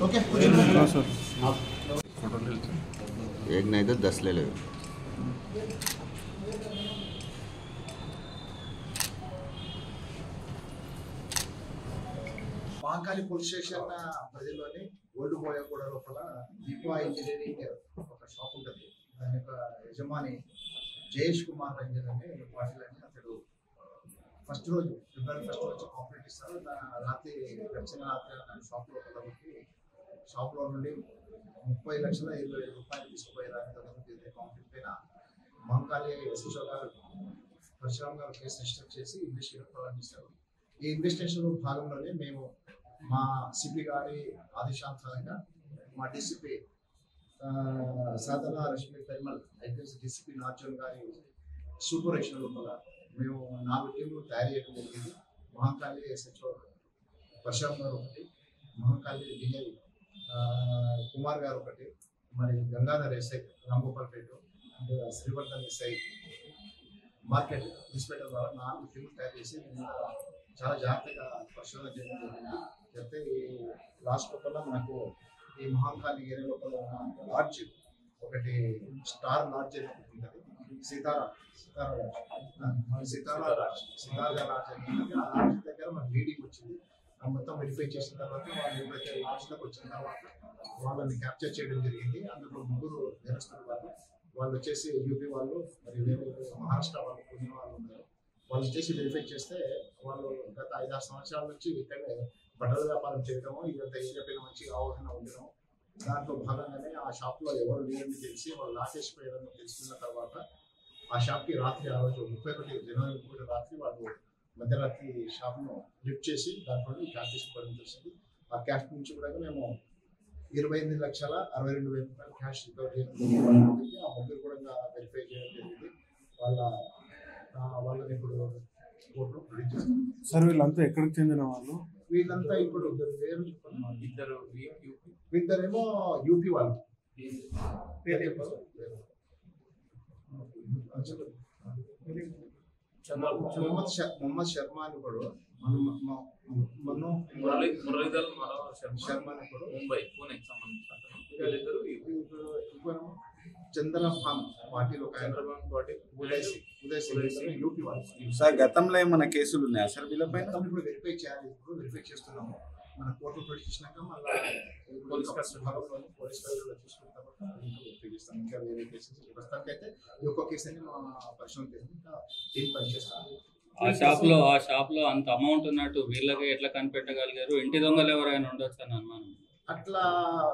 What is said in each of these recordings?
Okay sir एक नहीं तो 10 ले लो। మహంకాళి పోలీస్ స్టేషన్ పరిధిలోని ఓల్డ్ బోయగూడ లోపల దీపా ఇంజనీరింగ్ ఒక షాప్ ఉంటుంది. దాని యొక్క యజమాని జయేష్ కుమార్ రంజన్ అనే పాటిల్ అని అతడు ఫస్ట్ రోజు ఫిబ్రవరి 1 వచ్చి కాంప్లీట్ ఇస్తారు. రాత్రి గడిచిన రాత్రి షాప్లో ఒకటి షాప్లో నుండి 30,20,000 రూపాయలు తీసుకుపోయేదాన్ని కాంప్లీట్ పైన మహంకాళి ఎస్ఎస్ఓ గారు పరశురామ్ గారు కేసు రిజిస్టర్ చేసి ఇన్వెస్టిగేషన్ ప్రారంభిస్తారు. ఈ ఇన్వెస్టిగేషన్ భాగంలోనే మేము మా సిపి గారి ఆదేశానుసారంగా మా డిసిపి సాధన రష్మి పెర్మల్ ఐపీఎస్ డిసిపి నార్జన్ గారి సూపర్విజన్ లోపల మేము 4 టీంలు తయారు చేయడం జరిగింది. మహంకాళి ఎస్హెచ్ఓ పరశురామ్ గారు ఒకటి, మహంకాళి డిఐ కుమార్ గారు ఒకటి, మరి Gangadhar SI Ramgopalpet and Srivardhan SI market inspector ద్వారా 4 టీంలు తయారు చేసి చాలా జాగ్రత్తగా పరిశోధన చేయడం జరిగింది. అయితే ఈ లాస్ట్ లోపల మనకు ఈ మహంకాళి ఏరియా లోపల లాడ్జ్ ఒకటి స్టార్ లాడ్జ్ అని ఒకటి ఉంటుంది. సితారా లాడ్జ్ ఆ లాడ్జ్ దగ్గర మనకు లీడింగ్ వచ్చింది. మొత్తం వెరిఫై చేసిన తర్వాత వాళ్ళు ఎప్పుడైతే లాడ్జ్లోకి వచ్చిన తర్వాత వాళ్ళని క్యాప్చర్ చేయడం జరిగింది. అందులో 3 నేరస్తులు వాళ్ళు వచ్చేసి యూపీ వాళ్ళు, మరి వేరే మహారాష్ట్ర వాళ్ళు, పుణ్య వాళ్ళు ఉన్నారు. వాళ్ళు వచ్చేసి వెరిఫై చేస్తే వాళ్ళు గత 5-6 సంవత్సరాల నుంచి ఇక్కడే బట్టల వ్యాపారం చేయడము, ఇదంతా ఏరియా పైన మంచి అవగాహన ఉండడం. దాంట్లో భాగంగానే ఆ షాప్లో ఎవరు లేదని తెలిసి వాళ్ళు లాకేసిపోయారని తెలుసుకున్న తర్వాత ఆ షాప్కి రాత్రి ఆ రోజు 31 జనవరి 31 రాత్రి వాళ్ళు మధ్యరాత్రి షాప్ను లిఫ్ట్ చేసి దాంట్లో క్యాష్ తీసుకోవడం తెలిసింది. ఆ క్యాష్ నుంచి కూడా మేము 28,62,000 రూపాయలు క్యాష్ రికవర్ చేయడం జరిగింది. ఆ ముగ్గురు కూడా వెరిఫై చేయడం జరిగింది. వాళ్ళని ఇప్పుడు కోర్టులో ప్రొడ్యూస్ చేస్తాం. సార్ వీళ్ళంతా ఎక్కడికి చెందిన వాళ్ళు? వీళ్ళంతా ఇప్పుడు ఇద్దరేమో యూపీ వాళ్ళు. మొహమ్మద్ శర్మ అని కూడా మురళీధర్ శర్మ అని కూడా ముంబై పూణేకి సంబంధించిన చందన ఖాన్ పార్టీలో ఒక హైదరాబాద్ పార్టీ ఉదయ్ సింగ్ యూపీ వాళ్ళు. సార్ గతంలో ఏమైనా కేసులు ఉన్నాయా సార్ వీళ్ళపై? ఇప్పుడు వెరిఫై చేయాలి. ఇప్పుడు వెరిఫై చేస్తున్నాము. మన కోర్టు ప్రొడ్యూసినాక మళ్ళీ పోలీస్ కస్టడీలో చూసుకున్న తర్వాత వెరిఫై చేస్తాం. ఇంకా వేరే కేసెస్ ప్రస్తుతానికి అయితే ఈ ఒక్క కేసు అని మా పరిశ్రమ ఇంకా టీం పనిచేస్తాను. ఆ షాప్ లో అంత అమౌంట్ ఉన్నట్టు వీళ్ళకి ఎట్లా కనిపెట్టగలిగారు? ఇంటి దొంగలు ఎవరైనా ఉండొచ్చు అని అనుమానం. అట్లా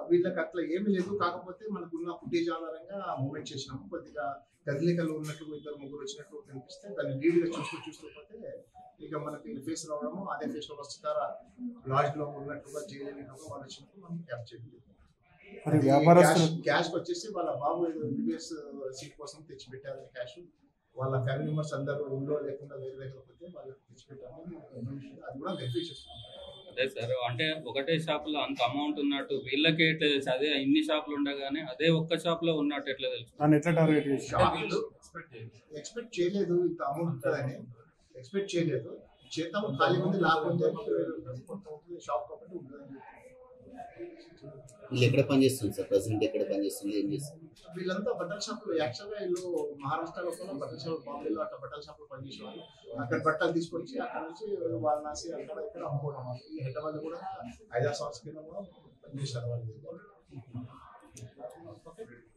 వీళ్ళకి అట్లా ఏమీ లేదు. కాకపోతే మనకున్న ఫుటేజ్ ఆధారంగా మూమెంట్ చేసినాము. కొద్దిగా కదలికలు ఉన్నట్టు 2-3 వచ్చినట్టు కనిపిస్తే దాన్ని లీడ్గా చూస్తూ పోతే ఇక మనకి ఫేస్ రావడము, అదే ఫేస్ లో వస్తారా లాడ్జ్ లో ఉన్నట్టుగా చేయలేనట్టుగా వాళ్ళు వచ్చినప్పుడు మనం క్యాప్చర్ చేయలేదు. క్యాష్ వచ్చేసి వాళ్ళ బాబు ఏదో ఎంబీబీఎస్ సీట్ కోసం తెచ్చిపెట్టారని క్యాష్ వాళ్ళ ఫ్యామిలీ మెంబర్స్ అందరూ ఇంట్లో లేకుండా వేరే దగ్గర పోతే వాళ్ళకి తెచ్చిపెట్టారని అది కూడా వెరిఫై చేస్తున్నాం. అదే సార్, అంటే ఒకటే షాప్ లో అంత అమౌంట్ ఉన్నట్టు వీళ్ళకి ఎట్లా తెలుసు? అదే ఇన్ని షాపులు ఉండగానే అదే ఒక్క షాప్ లో ఉన్నట్టు ఎట్లా తెలుసు? ఎక్స్పెక్ట్ చేయలేదు ఇంత అమౌంట్ ఉంటుందని. ఎక్స్పెక్ట్ చేయలేదు. చేద్దాం ఖాళీ ఉంది లేకపోతే షాప్ కాబట్టి ఉంటుందని. వీళ్ళు ఎక్కడ పనిచేస్తుంది సార్? ప్రెసెంట్ ఎక్కడ పనిచేస్తుంది? ఏం చేస్తుంది? వీళ్ళంతా బట్టల షాపులు. యాక్చువల్గా వీళ్ళు మహారాష్ట్రలో కూడా బట్టల షాప్, బాంబేలో అట్లా బట్టల షాపులు పనిచేసేవాళ్ళు. అక్కడ బట్టలు తీసుకొచ్చి అక్కడ నుంచి వారణాసి అక్కడ ఇక్కడ అమ్ముకోవడం. ఈ హైదరాబాద్ కూడా 5-6 సంవత్సరాల కింద కూడా పనిచేశారు వాళ్ళు.